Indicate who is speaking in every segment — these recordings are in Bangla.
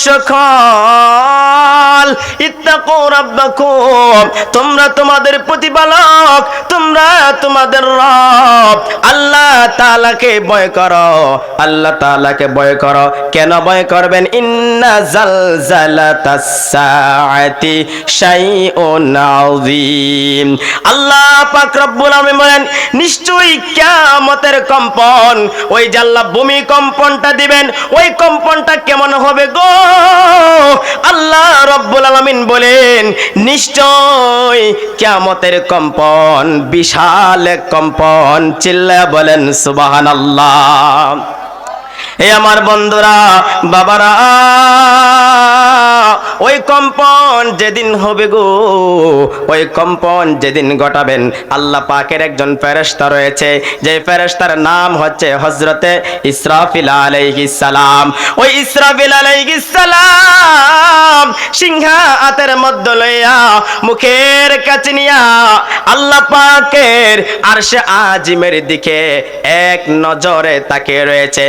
Speaker 1: সকল ইত্তাকু রাব্বাকুম, তোমরা তোমাদের প্রতিপালক, তোমরা তোমাদের রব আল্লাহ তাআলাকে ভয় করো, আল্লাহ তাআলাকে ভয় করো। কেন ভয় করবেন? ইন্না জালজালাতাস সাআতি শাইউন আযীম। আল্লাহ পাক রব্বুল আলামিন বলেন, নিশ্চয়ই কিয়ামতের কম্পন, ওই যে আল্লাহ ভূমিকম্পনটা দিবেন, ওই কম্পনটা কেমন হবে গো? আল্লাহ রব্বুল আলামিন বলেন, নিশ্চয় কিয়ামতের কম্পন বিশাল এক কম্পন। চিল্লায়া বলেন সুবহানাল্লাহ। এ আমার বন্ধুরা, বাবারা, ওই কম্পন যেদিন হবে গো, ওই কম্পন যেদিন ঘটাবেন, আল্লাহ পাকের একজন ফেরেশতা রয়েছে, যে ফেরেশতার নাম হচ্ছে হযরতে ইসরাফিল আলাইহিস সালাম। ওই ইসরাফিল আলাইহিস সালাম সিংহা হাতের মধ্যে লইয়া মুখের কাছে নিয়া আল্লাহ পাকের আরশে আজিমের দিকে এক নজরে তাকিয়ে রয়েছে,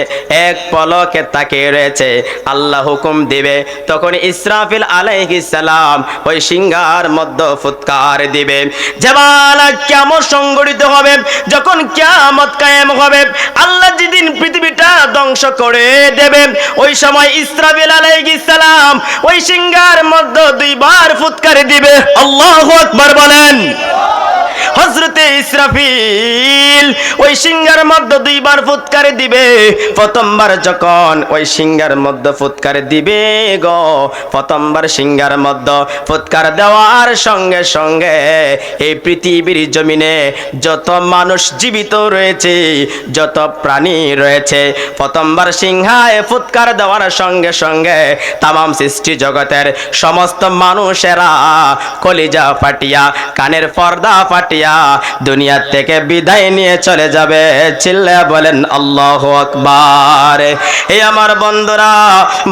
Speaker 1: এক পলকে তাকিয়ে রয়েছে। আল্লাহ হুকুম দিবে, তখন ইসরাফিল আলাইহিস সালাম ওই সিংহার মধ্যে ফুৎকার দিবে। যেবার কিয়ামত সংঘটিত হবে, যখন কিয়ামত কায়েম হবে, আল্লাহ যেদিন পৃথিবীটা ধ্বংস করে দেবে, ওই সময় ইসরাফিল আলাইহিস সালাম ওই সিংহার মধ্যে দুইবার ফুৎকার দিবে। আল্লাহু আকবার বলেন। হযরতে ইসরাফিল ওই সিংহার মধ্যে দুইবার ফুৎকার দিবে। প্রথমবার যখন ওই সিংহার মধ্যে ফুৎকার দিবে গো, প্রথমবার সিংহার মধ্যে ফুৎকার দেওয়ার সঙ্গে সঙ্গে এই পৃথিবীর জমিনে যত মানুষ জীবিত রয়েছে, যত প্রাণী রয়েছে, প্রথমবার সিংহায় ফুৎকার দেওয়ার সঙ্গে সঙ্গে তামাম সৃষ্টি জগতের সমস্ত মানুষেরা কলিজা ফাটিয়া, কানের পর্দা ফাটিয়া দুনিয়া থেকে বিদায় নিয়ে চলে যাবে। চিল্লায়া বলেন আল্লাহু আকবার। এই আমার বন্ধুরা,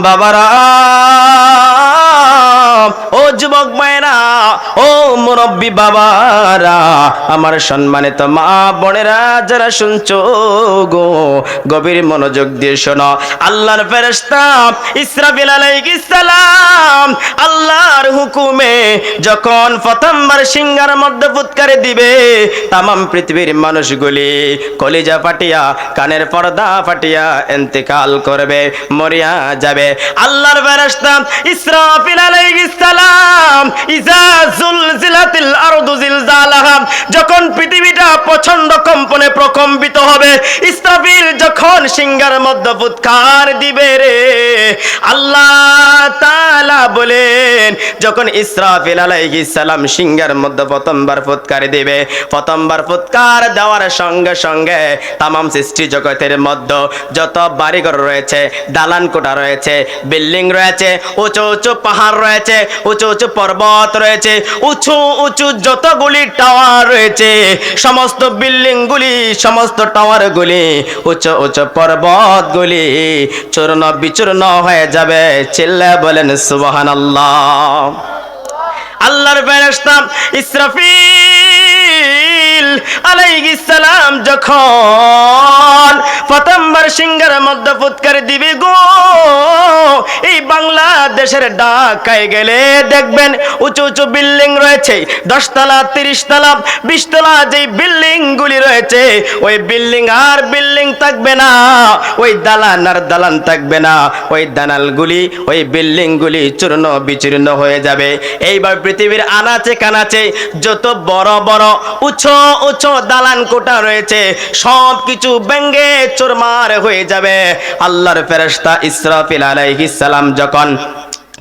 Speaker 1: বাবারা, ও যুবক ভাইরা, ও মুরব্বী বাবারা, আমার সম্মানিত মা বোনেরা যারা শুনছো গো, গভীর মনোযোগ দিয়ে শোনো। আল্লাহর ফেরেশতা ইসরাফিল আলাইহিস সালাম আল্লাহর হুকুমে যখন প্রথমবার সিংহার মধ্যে ফুৎকার দিবে, তামাম পৃথিবীর মানুষগুলি কলিজা ফাটিয়া, কানের পর্দা ফাটিয়া ইন্তেকাল করবে, মরিয়া যাবে। আল্লাহর ফেরেশতা ইসরাফিল আলাইহিস সালাম ইজা জুলজিলাতিল আরদু জিলজালাহা, যখন পৃথিবীটা প্রচন্ড কম্পনে প্রকম্পিত হবে, ইসরাফিল যখন সিংহার মধ্যে ফুৎকার দিবে রে, আল্লাহ তাআলা বলেন, যখন ইসরাফিল আলাইহিস সালাম সিংহার মধ্যে প্রথমবার ফুৎকার দিবে, প্রথমবার ফুৎকার দেওয়ার সঙ্গে সঙ্গে তামাম সৃষ্টি জগতের মধ্যে যত বাড়িঘর রয়েছে, দালান কোঠা রয়েছে, বিল্ডিং রয়েছে, উঁচু উঁচু পাহাড় রয়েছে, উঁচু উঁচু পর্বত রয়েছে, উঁচু উঁচু যতগুলি টাওয়ার রয়েছে, সমস্ত বিল্ডিং গুলি, সমস্ত টাওয়ার গুলি, উঁচু উঁচু পর্বত গুলি চূর্ণ বিচূর্ণ হয়ে যাবে। চিল্লায়া বলেন সুবহানাল্লাহ। আল্লাহর ফেরেশতা ইসরাফিল আলাইহিস সালাম যখন প্রথমবার সিংহার মধ্যে ফুৎকার দিবে গো, এই বাংলাদেশের ঢাকায় গেলে দেখবেন উঁচু উঁচু বিল্ডিং রয়েছে, 10 তলা, 30 তলা, 20 তলা, যেই বিল্ডিং গুলি রয়েছে, ওই বিল্ডিং আর বিল্ডিং থাকবে না, ওই দালান আর দালান থাকবে না, ওই দালানগুলি, ওই বিল্ডিং গুলি চূর্ণ বিচূর্ণ হয়ে যাবে। এইবার পৃথিবীর আনাচে কানাচে যত বড় বড় উঁচু উঁচু দালান কোঠা রয়েছে, সব কিছু ভেঙে চুরমার হয়ে যাবে। আল্লাহর ফেরেশতা ইসরাফিল আলাইহিস সালাম যখন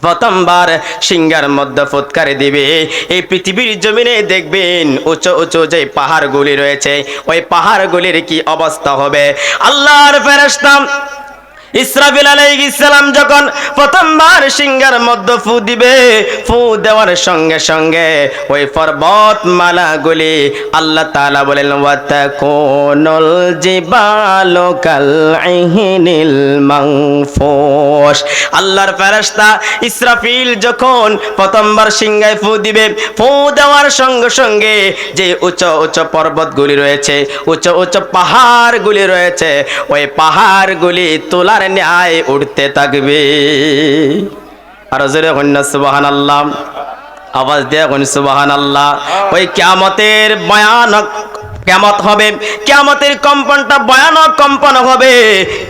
Speaker 1: প্রথমবার সিংহার মধ্যে ফুৎকার দিবে, এই পৃথিবীর জমিনে দেখবেন উঁচু উঁচু যে পাহাড়গুলি রয়েছে, ওই পাহাড়গুলির কি অবস্থা হবে। আল্লাহর ফেরেশতা ইসরাফিল আলাইহিস সালাম যখন প্রথমবার সিংহার মধ্যে ফু দিবে, ফু দেওয়ার সঙ্গে সঙ্গে ওই পর্বতমালাগুলি আল্লাহ তাআলা বলেন ওয়াতাকুনুল জিবালু কাল ইহনিল মানফুশ। আল্লাহর ফেরেশতা ইসরাফিল যখন প্রথমবার সিংহায় ফু দিবে, ফু দেওয়ার সঙ্গে সঙ্গে যে উঁচু উঁচু পর্বতগুলি রয়েছে, উঁচু উঁচু পাহাড়গুলি রয়েছে, ওই পাহাড়গুলি তোলার ন্যায় উঠতে থাকবে। আর জোরে কন্যা সুবহানাল্লাহ, আওয়াজ দিয়ে কোন সুবহানাল্লাহ। ওই কিয়ামতের ভয়ানক কিয়ামত হবে, কিয়ামতের কম্পনটা ভয়ানক কম্পন হবে।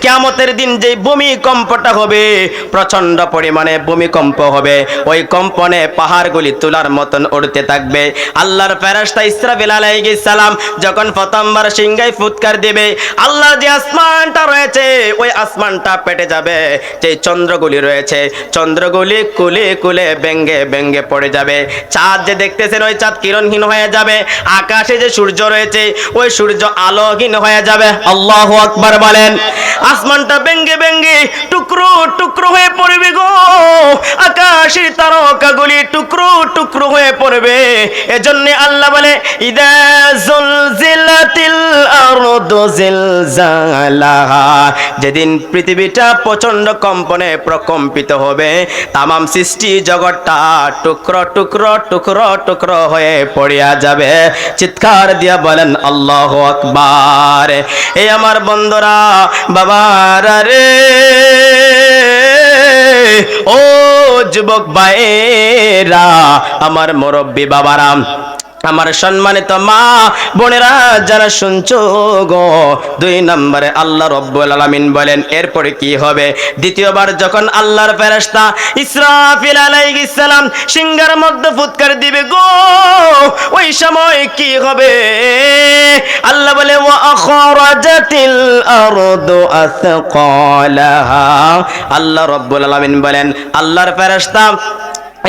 Speaker 1: কিয়ামতের দিন যে ভূমিকম্পটা হবে, প্রচন্ড পরিমাণে ভূমিকম্প হবে। ওই কম্পনে পাহাড়গুলি তুলার মতন উড়তে থাকবে। আল্লাহর ফেরেশতা ইসরাফিল আলাইহিস সালাম যখন প্রথমবার সিংহায় ফুৎকার দেবে, আল্লাহর যে আসমানটা রয়েছে ওই আসমানটা পেটে যাবে। যে চন্দ্রগুলি রয়েছে চন্দ্রগুলি কুলে কুলে ব্যঙ্গে ব্যঙ্গে পড়ে যাবে। চাঁদ যে দেখতেছেন ওই চাঁদ কিরণহীন হয়ে যাবে। আকাশে যে সূর্য রয়েছে ওই সূর্য আলোহীন হয়ে যাবে। আল্লাহু আকবার বলেন। আসমানটা ব্যঙ্গে ব্যঙ্গে টুকরো টুকরো হয়ে পড়বে গো। আকাশের তারকাগুলি টুকরো টুকরো হয়ে পড়বে। এজন্য আল্লাহ বলে ইদা জুলজিলাতিল আরদু জিলজালাহা, যেদিন পৃথিবীটা প্রচন্ড কম্পনে প্রকম্পিত হবে, তামাম সৃষ্টি জগৎটা টুকরো টুকরো টুকরো টুকরো হয়ে পড়িয়া যাবে। চিৎকার দিয়া বলেন আল্লাহু আকবার। এই আমার বন্ধুরা বাবারা রে, ও যুবক ভাইরা, আমার মুরব্বী বাবারা, আমার সম্মানিত মা বোনেরা যারা শুনছো গো, 2 নম্বরে আল্লাহ রাব্বুল আলামিন বলেন এরপরে কি হবে। দ্বিতীয়বার যখন আল্লাহর ফেরেশতা ইসরাফিল আলাইহিস সালাম সিংহার মধ্যে ফুৎকার দিবে গো, ওই সময় কি হবে। আল্লাহ বলে ওয়া আখরাজাতিল আরদু আসকালাহা। আল্লাহ রাব্বুল আলামিন বলেন আল্লাহর ফেরেশতা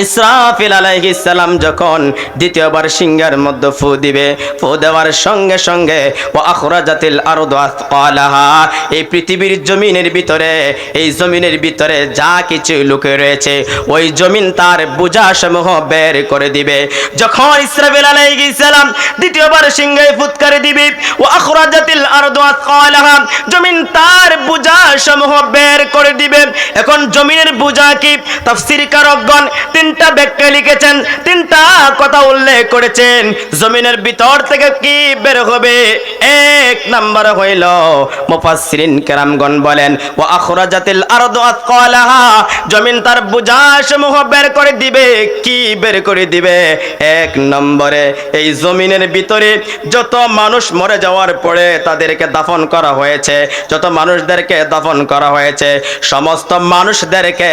Speaker 1: ইসরাফিল আলাইহিস সালাম যখন দ্বিতীয়বার সিংহার মধ্যে ফু দিবে, ফু দেওয়ার সঙ্গে সঙ্গে ওয়া আখরাজাতিল আরদু আসকালাহা, এই পৃথিবীর জমিনের ভিতরে, এই জমিনের ভিতরে যা কিছু লুকে রয়েছে ওই জমিন তার বোঝাসমূহ বের করে দিবে। যখন ইসরাফিল আলাইহিস সালাম দ্বিতীয়বার সিংহায় ফুৎকার দিবে, ওয়া আখরাজাতিল আরদু আসকালাহা, জমিন তার বোঝাসমূহ বের করে দিবে। এখন জমিনের বোঝা কি? তাফসীরকারগণ 3টা ব্যাখ্যা লিখেছেন, 3টা কথা উল্লেখ করেছেন। জমিনের ভিতর থেকে কি বের হবে? 1 নম্বর হইল মুফাসসিরিন কেরামগণ বলেন ওয়া আখরাজাতিল আরদু আসকালাহা, জমিন তার বোঝাসমূহ বের করে দিবে। কি বের করে দিবে? 1 নম্বরে এই জমিনের ভিতরে যত মানুষ মরে যাওয়ার পরে তাদেরকে দাফন করা হয়েছে, যত মানুষদেরকে দাফন করা হয়েছে, সমস্ত মানুষদেরকে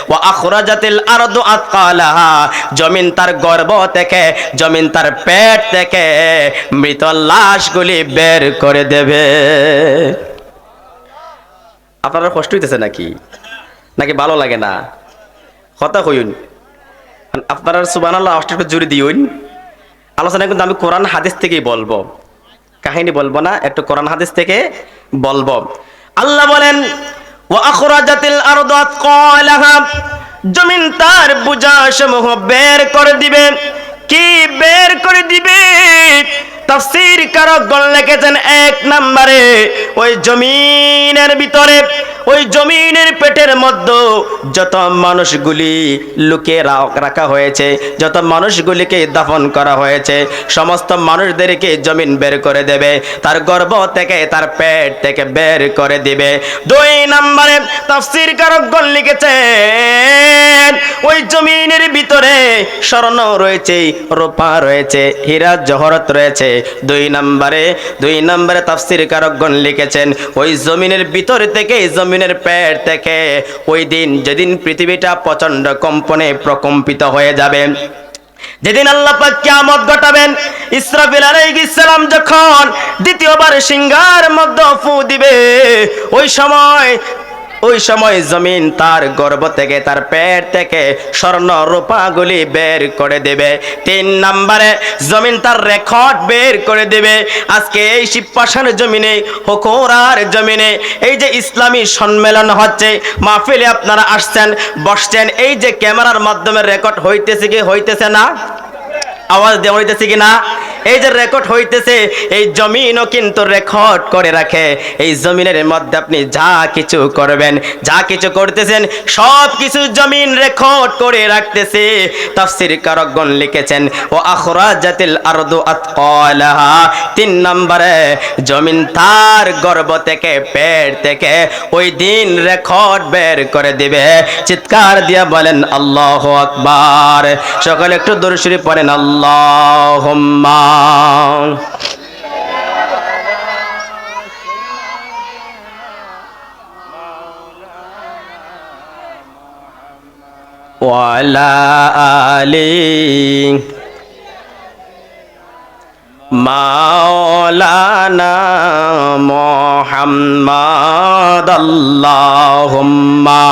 Speaker 1: ওয়া আখরাজাতিল আরদু আসকালাহা, জমিন তার গর্ভ থেকে, জমিন তার পেট থেকে মৃত লাশগুলি বের করে দেবে। আপনারা কষ্ট হইতেছে নাকি? নাকি ভালো লাগে না? কথা কইুন আপনারা সুবহানাল্লাহ একটু জোরে দিউন। আলোচনা কিন্তু আমি কোরআন হাদিস থেকেই বলবো, কাহিনী বলবো না, একটু কোরআন হাদিস থেকে বলবো। আল্লাহ বলেন ওয়া আখরাজাতিল আরদু আসকালাহা, জমিন তার বোঝাসমূহ বের করে দিবে। কি বের করে দিবে? তাফসীরকারগণ লিখেছেন 1 নম্বরে ওই জমিনের ভিতরে, ওই জমিনের পেটের মধ্যে যত মানুষগুলি লুকিয়ে রাখা হয়েছে, যত মানুষগুলিকে দাফন করা হয়েছে, সমস্ত মানুষদেরকে জমিন বের করে দেবে, তার গর্ভ থেকে, তার পেট থেকে বের করে দিবে। 2 নম্বরে তাফসীরকারগণ লিখেছেন ওই জমিনের ভিতরে স্বর্ণ রয়েছে, রূপা রয়েছে, হীরা জহরত রয়েছে। 2 নম্বরে তাফসীরকারগণ লিখেছেন ওই জমিনের ভিতর থেকে, জমিনের পেট থেকে ওই দিন যেদিন পৃথিবীটা প্রচন্ড কম্পনে প্রকম্পিত হয়ে যাবে, যেদিন আল্লাহ পাক কিয়ামত ঘটাবেন, ইসরাফিল আলাইহিস সালাম যখন দ্বিতীয়বার সিংহার মধ্যে ফু দিবে, ওই সময় জমিন তার গর্ভ থেকে, তার পেট থেকে স্বর্ণ রূপাগুলি বের করে দেবে। 3 নম্বরে জমিন তার রেকর্ড বের করে দেবে। আজকে এই শিবপাশার জমিনে, হকুরার জমিনে এই যে ইসলামী সম্মেলন হচ্ছে, মাহফিলে আপনারা আসছেন, বসছেন, এই যে ক্যামেরার মাধ্যমে রেকর্ড হইতেছে কি হইতেছে না? আওয়াজ দেওয়া হইতেছে কি না? এই যে রেকর্ড হইতেছে, এই জমিনও কিন্তু রেকর্ড করে রাখে। এই জমিনের মধ্যে আপনি যা কিছু করবেন, যা কিছু করতেছেন, সব কিছু জমিন রেকর্ড করে রাখতেছে। তাফসীর কারকগণ লিখেছেন ও আখরাজাতিল আরদু আতকালাহা, 3 নম্বরে জমিন তার গর্ভ থেকে, পেট থেকে ওই দিন রেকর্ড বের করে দিবে। চিৎকার দিয়া বলেন আল্লাহু আকবার। সকলে একটু দরুদ শরীফ পড়েন আল্লাহুম্মা। ওয়ালা আলি মাওলানা মুহাম্মাদ আল্লাহুম্মা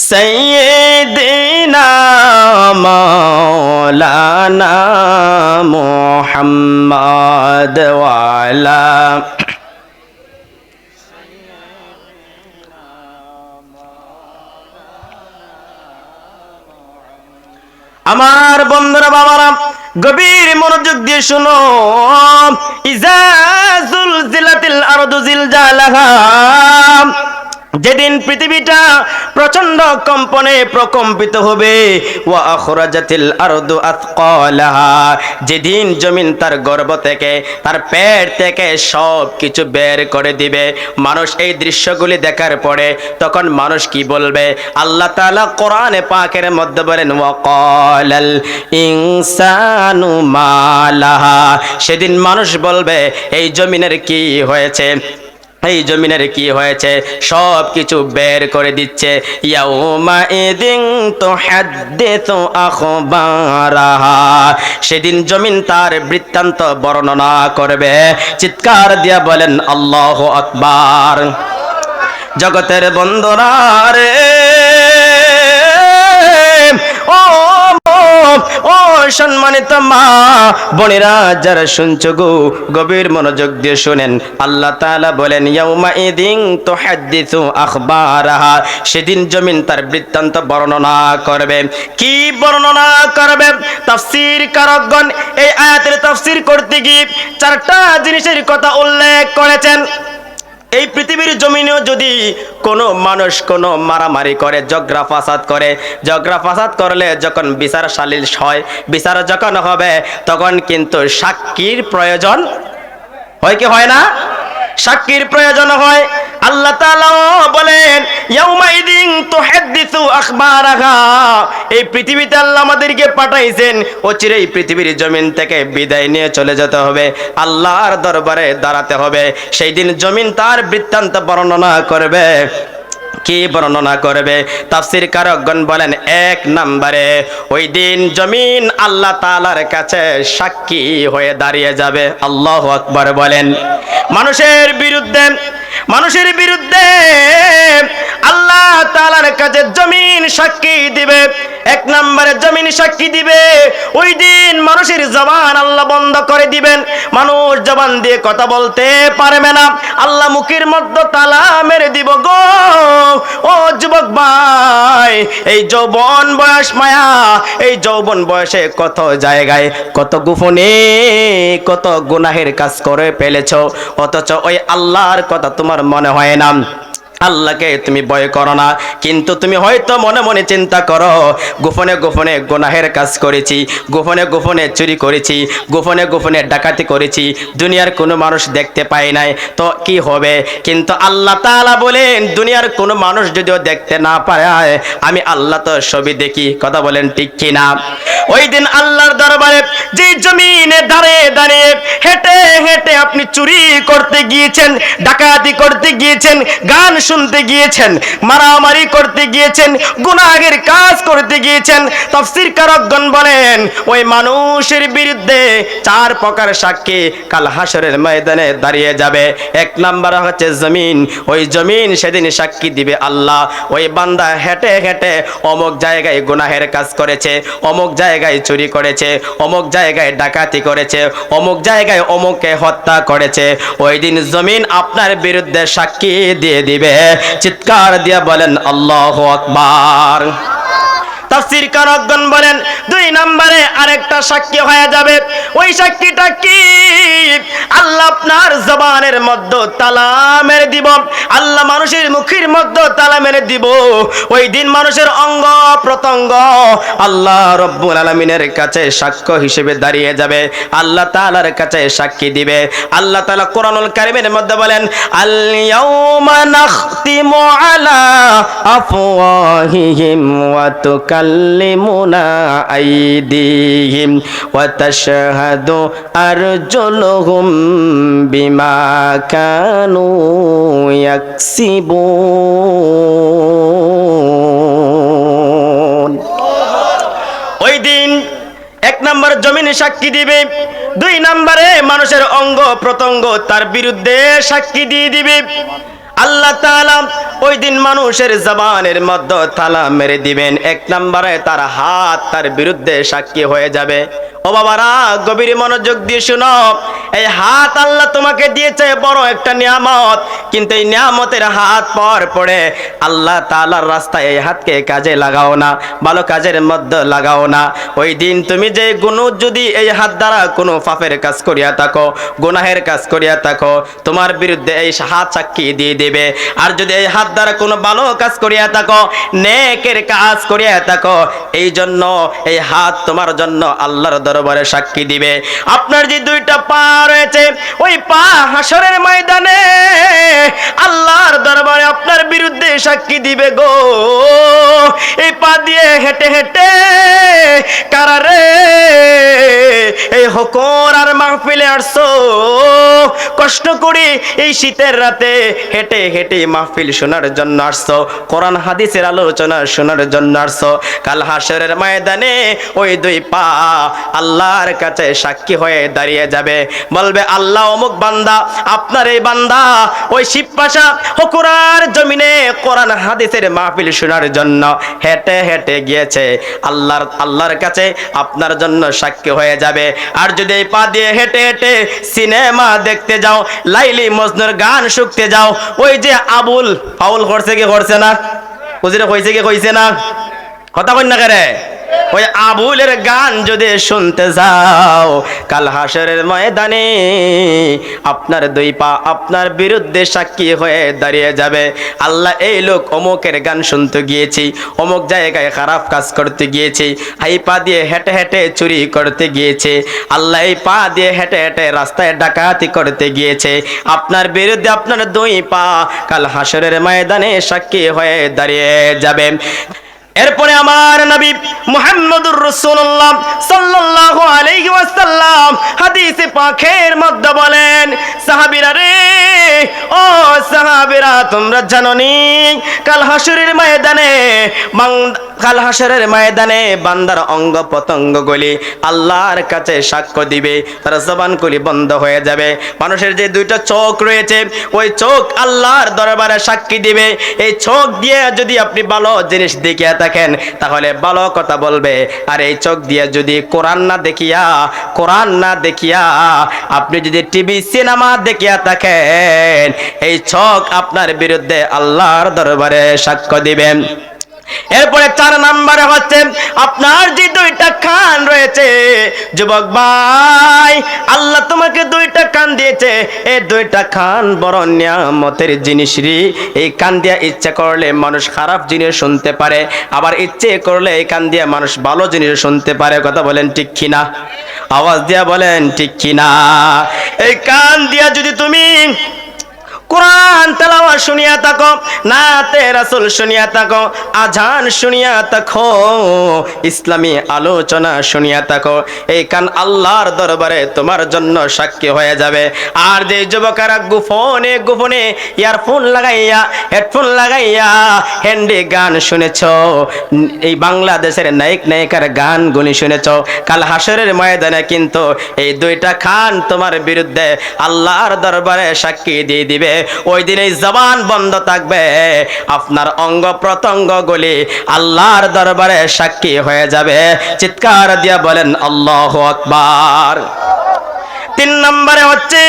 Speaker 1: সাইয়্যিদিনা মাওলানা মুহাম্মাদ ওয়ালা আমার বন্ধুরা বাবারা গভীর মনোযোগ দিয়ে শুনো। ইজা জুলজিলাতিল আরদু জিলজালাহা, যেদিন পৃথিবীটা প্রচন্ড কম্পনে প্রকম্পিত হবে। ওয়া আখরাজাতিল আরদু আতকালাহা, যেদিন জমিন তার গর্ভ থেকে, তার পেট থেকে সব কিছু বের করে দিবে। মানুষ এই দৃশ্যগুলি দেখার পরে তখন মানুষ কি বলবে? আল্লাহ তাআলা কোরআনে পাকের মধ্যে বলেন ওয়া ক্বালাল ইনসানু মা লাহা, সেদিন মানুষ বলবে এই জমিনের কি হয়েছে, এই জমিনের কি হয়েছে, সব কিছু বের করে দিচ্ছে। ইয়াউমা ইদিন তুহাদ্দিসু আখবারাহা, সেদিন জমিন তার বৃত্তান্ত বর্ণনা করবে। চিৎকার দিয়া বলেন আল্লাহু আকবার। জগতের বন্ধুরা রে, ও ও সম্মানিত মা বোনেরা যারা শুনছো গো, গভীর মনোযোগ দিয়ে শুনেন। আল্লাহ তাআলা বলেন ইয়াউমা ইদিন তুহাদ্দিসু আখবারাহা, সেদিন জমিন তার বৃত্তান্ত বর্ণনা করবে। কি বর্ণনা করবে? তাফসীর কারকগণ এই আয়াতের তাফসীর করতে গিয়ে 4টা জিনিসের কথা উল্লেখ করেছেন। এই পৃথিবীর জমিনেও যদি কোনো মানুষ কোনো মারামারি করে, ঝগড়া ফাসাদ করে, ঝগড়া ফাসাদ করলে যখন বিচার সালিস হয়, বিচার যখন হবে তখন কিন্তু সাক্ষীর প্রয়োজন হয় কি হয় না? সাক্ষীর প্রয়োজন হয়। আল্লাহ তাআলা বলেন ইয়াউমা ইদিন তুহাদ্দিসু আখবারাহা, এই পৃথিবীতে আল্লাহ আমাদেরকে পাঠাইছেন, অচিরেই পৃথিবীর জমিন থেকে বিদায় নিয়ে চলে যেতে হবে, আল্লাহর দরবারে দাঁড়াতে হবে। সেই দিন জমিন তার বৃত্তান্ত বর্ণনা করবে। কি বর্ণনা করবে? তাফসীর কারকগণ বলেন 1 নম্বরে ওই দিন জমিন আল্লাহ তাআলার কাছে সাক্ষী হয়ে দাঁড়িয়ে যাবে। আল্লাহু আকবার বলেন। মানুষের বিরুদ্ধে আল্লাহ তাআলার কাছে জমিন সাক্ষী দিবে। 1 নম্বরে জমিন সাক্ষী দিবে। ওই দিন মানুষের জবান আল্লাহ বন্ধ করে দিবেন। মানুষ জবান দিয়ে কথা বলতে পারবে না। আল্লাহ মুখের মধ্যে তালা মেরে দিব গো। ও যুবক ভাই, এই যৌবন বয়স মায়া, এই যৌবন বয়সে কত জায়গায় কত গোপনে কত গুনাহের কাজ করে ফেলেছো, অথচ ওই আল্লাহর কথা তোমার মনে হয় না। আল্লাহকে তুমি ভয় করো না, কিন্তু তুমি হয়তো মনে মনে চিন্তা করো গোপনে গোপনে গুনাহের কাজ করেছি, গোপনে গোপনে চুরি করেছি, গোপনে গোপনে ডাকাতি করেছি, দুনিয়ার কোনো মানুষ দেখতে পায় নাই, তো কি হবে? কিন্তু আল্লাহ তাআলা বলেন দুনিয়ার কোনো মানুষ যদিও দেখতে না পায়, আমি আল্লাহ তো সবই দেখি। কথা বলেন ঠিক কি না? ওই দিন আল্লাহর দরবারে যে জমিনে দাঁড়িয়ে দাঁড়িয়ে হেঁটে হেঁটে আপনি চুরি করতে গিয়েছেন, ডাকাতি করতে গিয়েছেন, গান শুনতে গিয়েছেন, মারামারি করতে গিয়েছেন, গুনাহের কাজ করতে গিয়েছেন, তাফসীর কারকগণ বলেন ওই মানুষের বিরুদ্ধে 4 প্রকার সাক্ষী কাল হাসরের ময়দানে দাঁড়িয়ে যাবে। 1 নাম্বার হচ্ছে জমিন। ওই জমিন সেদিন সাক্ষী দিবে আল্লাহ ওই বান্দা হেঁটে হেঁটে অমুক জায়গায় গুনাহের কাজ করেছে, অমুক জায়গায় চুরি করেছে, অমুক জায়গায় ডাকাতি করেছে, অমুক জায়গায় অমুককে হত্যা করেছে। ওই দিন জমিন আপনার বিরুদ্ধে সাক্ষী দিয়ে দিবে। চিৎকার দিয়ে বলেন আল্লাহু আকবার। তাফসীরকারগণ বলেন 2 নম্বরে আরেকটা সাক্ষী হয়ে যাবে। ওই সাক্ষীটা কি? আল্লাহ আপনার জবানের মধ্যে তালা মেরে দিব, আল্লাহ মানুষের মুখের মধ্যে তালা মেরে দিব। ওই দিন মানুষের অঙ্গ প্রত্যঙ্গ আল্লাহ রব্বুল আলামিনের কাছে সাক্ষ্য হিসেবে দাঁড়িয়ে যাবে, আল্লাহ তাআলার কাছে সাক্ষী দিবে। আল্লাহ তাআলা কোরআনুল কারীমের মধ্যে বলেন, আল ইয়াউমা নাখতিমু আলা আফওয়াহিহিম ওয়া তুকাল্লিমুনা আইদিহিম ওয়া তাশহাদু আরজুলুহুম বিমা কানু ইয়াকসিবুন। ওই দিন 1 নম্বর জমিনে সাক্ষী দিবে, 2 নম্বরে মানুষের অঙ্গ প্রত্যঙ্গ তার বিরুদ্ধে সাক্ষী দিয়ে দিবে। আল্লাহ তাআলা ওই দিন মানুষের জবানের মধ্যে তালা মেরে দিবেন। 1 নম্বরে তার হাত তার বিরুদ্ধে সাক্ষী হয়ে যাবে। ও বাবারা, গভীর মনোযোগ দিয়ে শুনো, এই হাত আল্লাহ তোমাকে দিয়েছে বড় একটা নিয়ামত, কিন্তু এই নিয়ামতের হাত পাওয়ার পরে আল্লাহ তাআলার রাস্তায় এই হাতকে কাজে লাগাও না, ভালো কাজের মধ্যে লাগাও না। ওই দিন তুমি যে যদি এই হাত দ্বারা কোনো পাপের কাজ করিয়া থাকো, গুনাহের কাজ করিয়া থাকো, তোমার বিরুদ্ধে এই হাত সাক্ষী দিয়ে দেবে। আর যদি এই হাত দ্বারা কোনো ভালো কাজ করিয়া থাকো, নেকের কাজ করিয়া থাকো, এই জন্য এই হাত তোমার জন্য আল্লাহর দরবারে সাক্ষী দিবে। আপনার যে 2টা পা রয়েছে, ওই পা হাসরের ময়দানে আল্লাহর দরবারে আপনার বিরুদ্ধে সাক্ষী দিবে গো। এই পা দিয়ে হেঁটে হেঁটে কারারে এই হকর আর মাহফিলে আসছো, কষ্ট করে এই শীতের রাতে হেঁটে হেঁটে মাহফিল শোনার জন্য আসছো, কোরআন হাদিসের আলোচনা শোনার জন্য আসছো। কাল হাসরের ময়দানে ওই 2 পা আল্লাহর কাছে সাক্ষী হয়ে দাঁড়িয়ে যাবে, বলবে, আল্লাহ অমুক বান্দা, আপনার এই বান্দা ওই শিবপাশা হকুরার জমিনে কোরআন হাদিসের মাহফিল শোনার জন্য হেঁটে হেঁটে গিয়েছে, আল্লাহর কাছে আপনার জন্য সাক্ষী হয়ে যাবে। আর যদি এই পা দিয়ে হেঁটে হেঁটে সিনেমা দেখতে যাও, লাইলি মজনুর গান শুনতে যাও, ওই যে আবুল ফাউল করছে কি করছে না, হুজুরে কইছে কি কইছে না, কথা কই না করে, ওই আবুলের গান যদি শুনতে যাও, কাল হাসরের ময়দানে আপনার 2 পা আপনার বিরুদ্ধে সাক্ষী হয়ে দাঁড়িয়ে যাবে। আল্লাহ, এই লোক অমুকের গান শুনতে গিয়েছি, অমুক জায়গায় খারাপ কাজ করতে গিয়েছি, এই পা দিয়ে হেঁটে হেঁটে চুরি করতে গিয়েছে, আল্লাহ এই পা দিয়ে হেঁটে হেঁটে রাস্তায় ডাকাতি করতে গিয়েছে, আপনার বিরুদ্ধে আপনার 2 পা কাল হাসরের ময়দানে সাক্ষী হয়ে দাঁড়িয়ে যাবে। এরপরে আমার নবী মুহাম্মদুর রাসূলুল্লাহ সাল্লাল্লাহু আলাইহি ওয়াসাল্লাম হাদিসে পাকের মধ্যে বলেন, সাহাবীরা রে, ও সাহাবীরা, তোমরা জানো নি কাল হাসরের ময়দানে বান্দার অঙ্গ প্রত্যঙ্গগুলি আল্লাহর কাছে সাক্ষ্য দিবে, তার জবানগুলি বন্ধ হয়ে যাবে। মানুষের যে 2টা চোখ রয়েছে, ওই চোখ আল্লাহর দরবারে সাক্ষী দিবে। এই চোখ দিয়ে যদি আপনি ভালো জিনিস দেখিয়া থাকেন, তাহলে ভালো কথা বলবে। আর এই চোখ দিয়ে যদি কোরআন না দেখিয়া আপনি যদি টিভি সিনেমা দেখিয়া থাকেন, এই চোখ আপনার বিরুদ্ধে আল্লাহর দরবারে সাক্ষ্য দিবেন। এরপরে 4 নম্বরে হচ্ছে আপনার যে 2টা কান রয়েছে, যুবক ভাই, আল্লাহ তোমাকে 2টা কান দিয়েছে, এই 2টা কান বড় নিয়ামতের জিনিস রে। এই কান দিয়া ইচ্ছা করলে মানুষ খারাপ জিনিস শুনতে পারে, আবার ইচ্ছে করলে এই কান দিয়া মানুষ ভালো জিনিস শুনতে পারে। কথা বলেন ঠিক কিনা? আওয়াজ দিয়া বলেন ঠিক কিনা? এই কান দিয়া যদি তুমি কোরআন তেলাওয়াত শুনিয়া থাকো, নাতে রাসূল শুনিয়া থাকো, আজান শুনিয়া থাকো, ইসলামী আলোচনা শুনিয়া থাকো, এই কান আল্লাহর দরবারে তোমার জন্য সাক্ষী হয়ে যাবে। আর যে যুবকেরা গোপনে ইয়ারফোন লাগাইয়া, হেডফোন লাগাইয়া হ্যান্ডি গান শুনেছো, এই বাংলাদেশের নায়িকার গানগুলি শুনেছো, কাল হাসরের ময়দানে কিন্তু এই 2টা কান তোমার বিরুদ্ধে আল্লাহর দরবারে সাক্ষী দিয়ে দিবে। ওই দিন এই জবান বন্ধ থাকবে, আপনার অঙ্গ প্রত্যঙ্গগুলি আল্লাহর দরবারে সাক্ষী হয়ে যাবে। চিৎকার দিয়া বলেন আল্লাহু আকবার। 3 নম্বরে হচ্ছে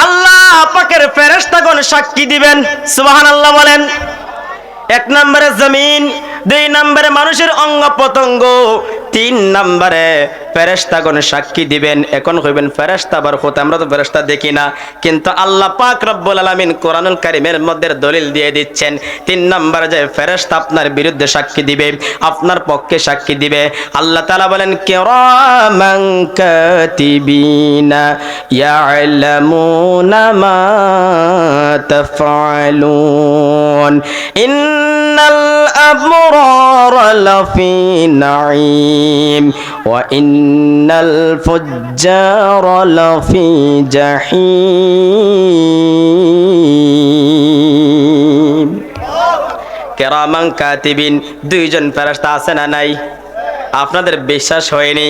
Speaker 1: আল্লাহ পাকের ফেরেশতাগণ সাক্ষী দিবেন, সুবহানাল্লাহ বলেন। 1 নম্বরে জমিন, দুই নম্বরে মানুষের অঙ্গ প্রত্যঙ্গ, তিন নম্বরে ফেরেশতাগণ সাক্ষী দিবেন। এখন কইবেন ফেরেশতা আবার কোথায়? আমরা তো ফেরেশতা দেখি না, কিন্তু আল্লাহ পাক রব্বুল আলামিন কোরআনুল কারীমের মধ্যে দলিল দিয়ে দিচ্ছেন। তিন নম্বরে যে ফেরেশতা আপনার বিরুদ্ধে সাক্ষী দিবে, আপনার পক্ষে সাক্ষী দিবে। আল্লাহ তাআলা বলেন কিরামান কাতিবিনা ইয়ালামুনা মা তাফআলুন ইন্নাল আবরারা লাফি নাঈম ওয়া ইন্নাল ফুজ্জারা লাফি জাহিম। কিরামান কাতিবিন, দুইজন ফেরেশতা আছে না নাই? আপনাদের বিশ্বাস হয়নি?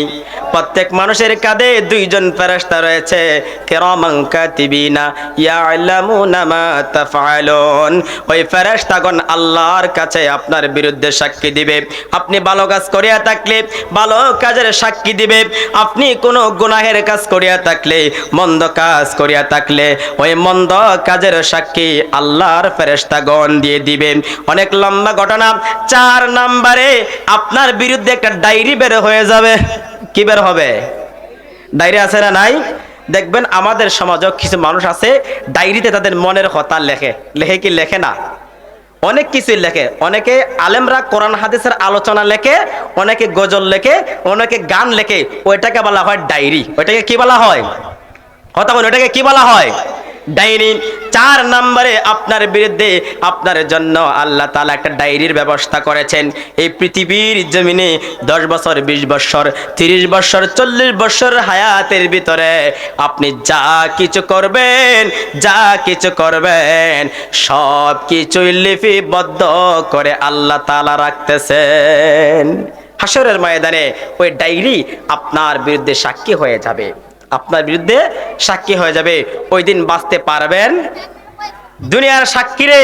Speaker 1: প্রত্যেক মানুষের কাঁধে দুইজন ফেরেশতা রয়েছে, কিরামান কাতিবিনা ইয়ালামুনা মা তাফআলুন। ওই ফেরেশতাগণ আল্লাহর কাছে আপনার বিরুদ্ধে সাক্ষী দিবে। আপনি ভালো কাজ করিয়া থাকলে ভালো কাজের সাক্ষী দিবে, আপনি কোনো গুনাহের কাজ করিয়া থাকলে, মন্দ কাজ করিয়া থাকলে ওই মন্দ কাজের সাক্ষী আল্লাহর ফেরেশতাগণ দিয়ে দিবেন। অনেক লম্বা ঘটনা। 4 নম্বরে আপনার বিরুদ্ধে একটা ডায়েরি বের হয়ে যাবে। কি বের হবে? ডায়েরি আছে না নাই? দেখবেন আমাদের সমাজে কিছু মানুষ আছে ডায়েরিতে তাদের মনের কথা লেখে। লেখে কি লেখে না? অনেক কিছুই লেখে। অনেকে আলেমরা কোরআন হাদিসের আলোচনা লেখে, অনেকে গজল লেখে, অনেকে গান লেখে। ওইটাকে বলা হয় ডায়েরি। ওইটাকে কি বলা হয়? কথা বলুন, ওইটাকে কি বলা হয়? ডায়েরি। 4 নম্বরে আপনার বিরুদ্ধে আপনার জন্য আল্লাহ তাআলা একটা ডায়েরির ব্যবস্থা করেছেন। এই পৃথিবীর জমিনে 10 বছর, 20 বছর, 30 বছর, 40 বছর হায়াতের ভিতরে আপনি যা কিছু করবেন, যা কিছু করবেন সব কিছুই লিপিবদ্ধ করে আল্লাহ তাআলা রাখতেছেন। হাসরের ময়দানে ওই ডায়েরি আপনার বিরুদ্ধে সাক্ষী হয়ে যাবে, আপনার বিরুদ্ধে সাক্ষী হয়ে যাবে। ওই দিন বাঁচতে পারবেন? দুনিয়ার সাক্ষীরে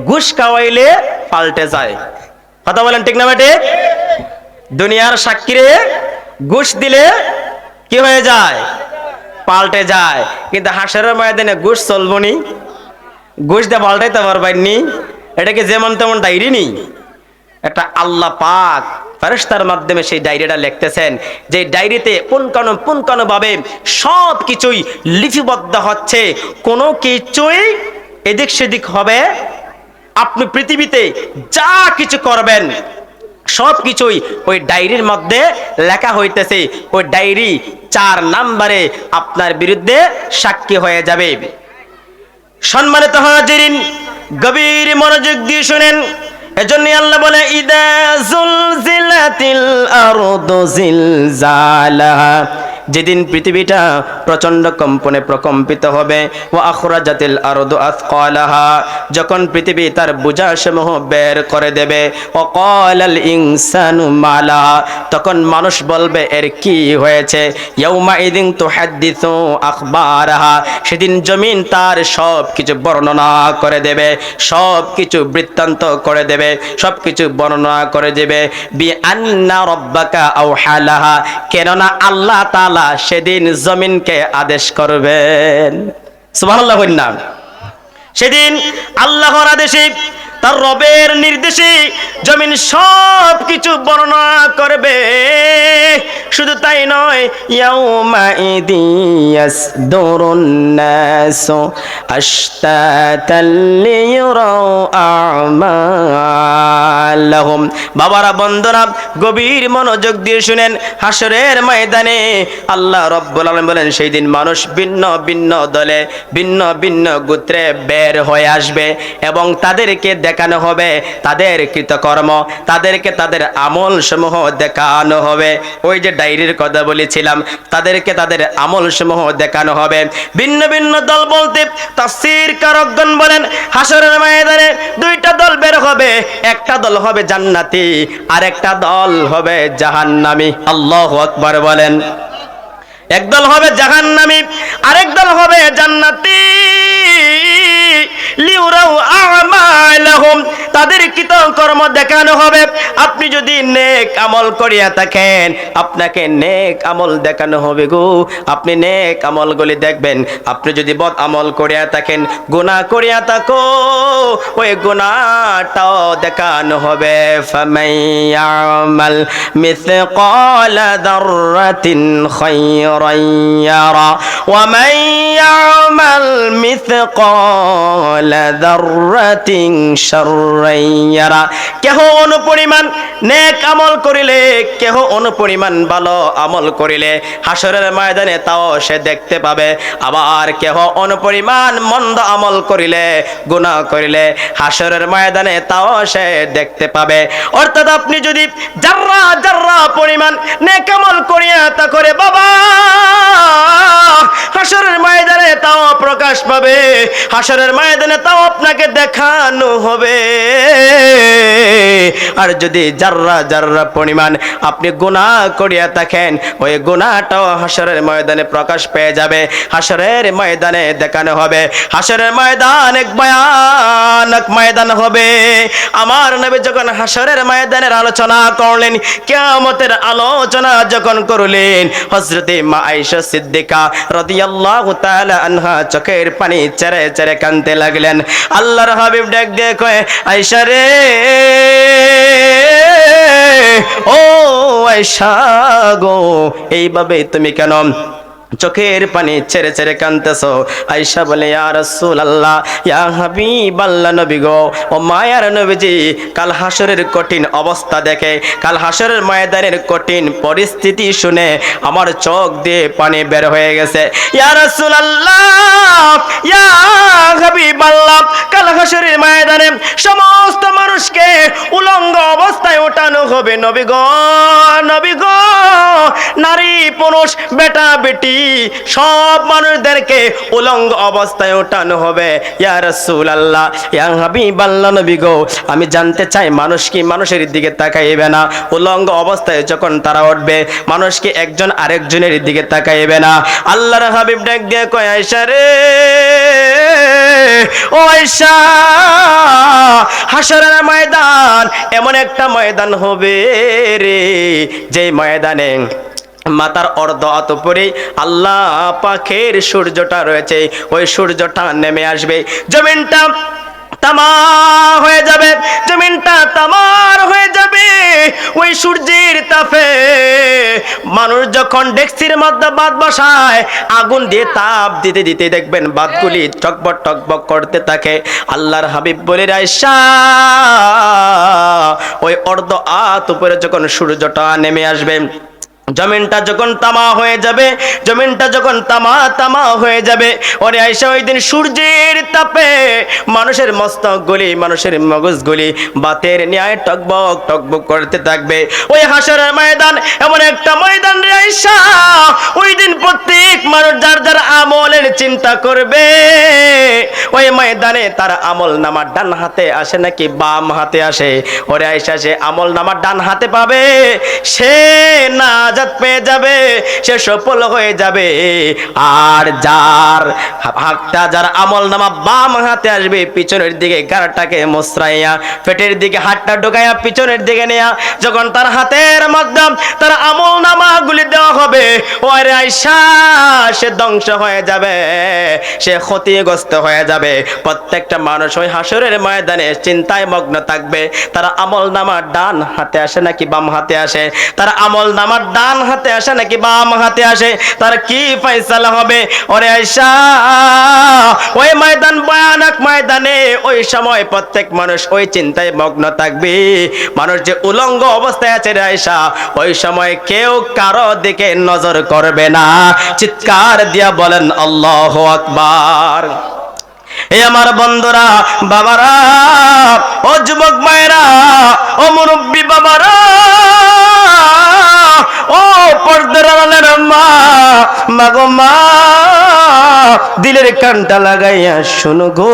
Speaker 1: ঘুষ খাওয়াইলে পাল্টে যায়। কথা বলেন ঠিক না বেটে? দুনিয়ার সাক্ষীরে ঘুষ দিলে কি হয়ে যায়? পাল্টে যায়। কিন্তু হাসরের ময়দানে ঘুষ চলবনি, ঘুষ দিয়ে পাল্টাইতে পারবেননি। এটাকে যেমন তেমন ডায়েরি নেই, একটা আল্লাহ পাক ফেরেশতার মাধ্যমে সেই ডায়েরিটা লিখতেছেন। যে ডায়েরিতে পুঙ্খানুপুঙ্খভাবে সব কিছুই লিপিবদ্ধ হচ্ছে, কোনো কিছুই এদিক সেদিক হবে। আপনি পৃথিবীতে যা কিছু করবেন সব কিছুই ওই ডায়েরির মধ্যে লেখা হইতেছে। ওই ডায়েরি 4 নম্বরে আপনার বিরুদ্ধে সাক্ষী হয়ে যাবে। সম্মানিত হাজিরিন, গভীর মনোযোগ দিয়ে শুনেন। এজন্য আল্লাহ বলে ইদা জুলজিলাতিল আরদু জিলজালাহা, যেদিন পৃথিবীটা প্রচন্ড কম্পনে প্রকম্পিত হবে। ওয়া আখরাজাতিল আরদু আথকালাহা, যখন পৃথিবী তার বোঝাসমূহ বের করে দেবে। ওয়া ক্বালাল ইনসানু মালাহা, তখন মানুষ বলবে এর কি হয়েছে। ইয়াউমা ইদিন তুহাদ্দিসু আখবারাহা, সেদিন জমিন তার সব কিছু বর্ণনা করে দেবে, সব কিছু বৃত্তান্ত করে দেবে, সব কিছু বর্ণনা করে দেবে। বিআন্না রাব্বাকা আওহালাহা, কেননা আল্লাহ তাআলা সেদিন জমিনকে আদেশ করবেন। সুবহানাল্লাহ। সেদিন আল্লাহর আদেশে, তার রবের নির্দেশে জমিন সব কিছু বর্ণনা করবে। শুধু তাই নয়, ইয়াউমা ইয়াসদুরুন নাসু আশতাতাল লিয়ুরাউ আমালাহুম। বাবারা, বন্ধুরা, গভীর মনোযোগ দিয়ে শুনেন। হাসরের ময়দানে আল্লাহ রব্বুল আলামিন বলেন সেই দিন মানুষ ভিন্ন ভিন্ন দলে, ভিন্ন ভিন্ন গোত্রে বের হয়ে আসবে এবং তাদেরকে দেখানো হবে তাদের কৃতকর্ম, তাদেরকে তাদের আমল সমূহ দেখানো হবে। ওই যে ডায়েরির কথা বলেছিলাম, তাদেরকে তাদের আমল সমূহ দেখানো হবে। ভিন্ন ভিন্ন দল বলতে তাফসীর কারকগণ বলেন হাসরের ময়দানে 2টা দল বের হবে। একটা দল হবে জান্নাতি, আর একটা দল হবে জাহান্নামী। আল্লাহু আকবার বলেন। এক দল হবে জাহান্নামী, আরেক দল হবে জান্নাতি। লিউরাউ আমালাহুম, তাদের নেকিত কর্ম দেখানো হবে। আপনি যদি নেক আমল করিয়া থাকেন আপনাকে নেক আমল দেখানো হবে গো। আপনি নেক আমলগুলি দেখবেন। আপনি যদি বদ আমল করিয়া থাকেন, গুনাহ করিয়া থাকো, ওই গুনাহটাও দেখানো হবে। ফামাইয়ামাল মিসকালা যাররাতিন খায়রান ইয়ারা ওয়া মাইয়ামাল মিসকালা যাররাতিন শাররান ইয়ারা। কেহ অনুপরিমাণ নেক আমল করিলে, কেহ অনুপরিমাণ ভালো আমল করিলে হাসরের ময়দানে তাও সে দেখতে পাবে। আবার কেহ অনুপরিমাণ মন্দ আমল করিলে, গুনাহ করিলে হাসরের ময়দানে তাও সে দেখতে পাবে। অর্থাৎ আপনি যদি জাররা জাররা পরিমাণ নেক আমল করিয়া তা করে বাবা, হাসরের ময়দানে তাও প্রকাশ পাবে, হাসরের ময়দানে তাও আপনাকে দেখানো হবে। আর যদি জাররা জাররা পরিমাণ আপনি গুনাহ করিয়া থাকেন, ওই গুনাহটাও হাসরের ময়দানে প্রকাশ পেয়ে যাবে, হাসরের ময়দানে দেখানো হবে। হাসরের ময়দান এক ভয়ানক ময়দান হবে। আমার নবী যখন হাসরের ময়দানের আলোচনা করলেন, কিয়ামতের আলোচনা যখন করলেন, হযরতে মা আয়েশা সিদ্দিকা রাদিয়াল্লাহু তাআলা আনহা চোখের পানি ছেড়ে ছেড়ে কাঁদতে লাগলেন। আল্লাহর হাবিব ডাক দিয়ে কয়, আয়েশা রে, ও আয়েশা গো, এইভাবে তুমি কেন চোখের পানি ছেড়ে ছেড়ে কাঁদতেছো? আয়েশা বলে, ইয়া রাসূলুল্লাহ, ইয়া হাবিবাল্লাহ, নবী গো, ও মায়ার নবীজি, কাল হাসরের কঠিন অবস্থা দেখে, কাল হাসরের ময়দানের কঠিন পরিস্থিতি শুনে আমার চোখ দিয়ে পানি বের হয়ে গেছে। ইয়া রাসূলুল্লাহ, ইয়া হাবিবাল্লাহ, কাল হাসরের ময়দানে সমস্ত মানুষকে উলঙ্গ অবস্থায় ওঠানো হবে নবী গো, নবী গো, নারী পুরুষ বেটা বেটি সব মানুষদেরকে উলঙ্গ অবস্থায় ওঠানো হবে। ইয়া রাসূলুল্লাহ, ইয়া হাবিবাল্লাহ, নবী গো, আমি জানতে চাই মানুষ কি মানুষের দিকে তাকাইবে না? উলঙ্গ অবস্থায় যখন তারা উঠবে, মানুষ কি একজন আরেকজনের দিকে তাকাইবে না? আল্লাহর হাবিব ডাক দিয়ে কয়, আয়েশা রে, ও আয়েশা, হাসরের ময়দান এমন একটা ময়দান হবে রে, যে ময়দানে মাতার অর্ধ হাত উপরে আল্লাহ পাকের সূর্যটা রয়েছে, ওই সূর্যটা নেমে আসবে, জমিনটা তামা হয়ে যাবে, জমিনটা তামার হয়ে যাবে। ওই সূর্যের তাপে মানুষ যখন ডেকচির মধ্যে ভাত বসায়, আগুন দিয়ে তাপ দিতে দিতে দেখবেন ভাতগুলি টকবক টকবক করতে থাকে। আল্লাহর হাবিব বলে, আয়েশা, ওই অর্ধ হাত উপরে যখন সূর্যটা নেমে আসবে, জমিনটা যখন তামা হয়ে যাবে, জমিনটা যখন তামা তামা হয়ে যাবে, ওরে আয়েশা, ওই দিন সূর্যের তাপে মানুষের মস্তকগুলি, মানুষের মগজগুলি বাতের ন্যায় টকবক টকবক করতে থাকবে। ওই হাসরের ময়দান এমন একটা ময়দান রে আয়েশা, ওই দিন প্রত্যেক মানুষ যার যার আমলের চিন্তা করবে। ওই ময়দানে তার আমল নামা ডান হাতে আসে নাকি বাম হাতে আসে? ওরে আয়েশা, সে আমল নামা ডান হাতে পাবে, সে না পেয়ে যাবে, সে সফল হয়ে যাবে। আর যার হাতটা, যার আমল নামা বাম হাতে আসবে, পিছনের দিকে গাড়টাকে মোসরাইয়া পেটের দিকে হাতটা ঢোকাইয়া পিছনের দিকে নেয়া যখন তার হাতের মধ্যে তার আমল নামা গুলি দেওয়া হবে, ওরে আয়েশা, সে ধ্বংস হয়ে যাবে, সে ক্ষতিগ্রস্ত হয়ে যাবে। প্রত্যেকটা মানুষ ওই হাসরের ময়দানে চিন্তায় মগ্ন থাকবে, তার আমল নামা ডান হাতে আসে নাকি বাম হাতে আসে, তার আমল নামা ডান হাতে আসে নাকি বাম হাতে আসে, তার কি ফয়সালা হবে? ওরে আয়েশা, ওই ময়দান ভয়ানক ময়দানে ওই সময় প্রত্যেক মানুষ ওই চিন্তায় মগ্ন থাকবে। মানুষ যে উলঙ্গ অবস্থায় আছে রে আয়েশা, ওই সময় কেউ কারো দিকে নজর করবে না। চিৎকার দিয়া বলেন আল্লাহু আকবার। এ আমার বন্ধুরা, বাবারা, ও যুবক মায়েরা, ও মুরব্বী বাবারা, ও পর্দার আড়ালের মা, মাগো মা, দিলের কানটা লাগাইয়া শোনো গো,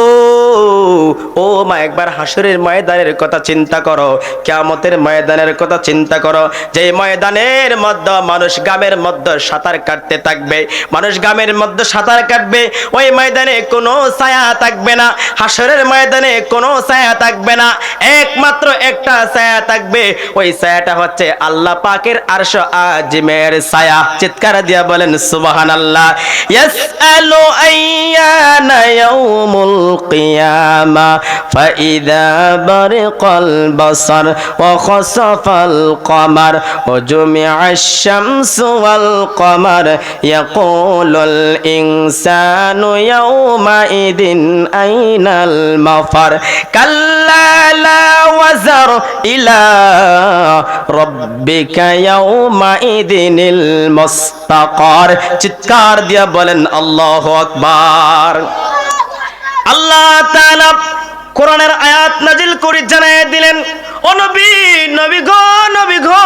Speaker 1: ও মা একবার হাসরের ময়দানের কথা চিন্তা করো, কিয়ামতের ময়দানের কথা চিন্তা করো, যে ময়দানের মধ্যে মানুষ গ্রামের মধ্যে সাঁতার কাটতে থাকবে, মানুষ গ্রামের মধ্যে সাঁতার কাটবে, ওই ময়দানে কোনো ছায়া থাকবে না, হাসরের ময়দানে কোনো ছায়া থাকবে না, একমাত্র একটা ছায়া থাকবে, ওই ছায়াটা হচ্ছে আল্লাহ পাকের আরশ আজিমের ছায়া। চিৎকার দিয়া বলেন সুবহানাল্লাহ। ইয়াসআলু আইয়ানা ইয়াউমুল কিয়ামা ফাইযা বারিকাল বাসার ওয়া খাসাফাল কমার ওয়া জুমিআশ শামসু ওয়াল কমার ইয়াকুলুল ইনসানু ইয়াউমা ইদিন আইনাল মাফার কাল্লা লা ওয়াজার ইলা রাব্বিকা ইয়াউমা ইদিনিল মুস্তাকার। চিৎকার দিয়া বলেন আল্লাহু আকবার। আল্লাহ তাআলা কোরআনের আয়াত নাজিল করে জানায় দিলেন, ও নবী, নবী গো,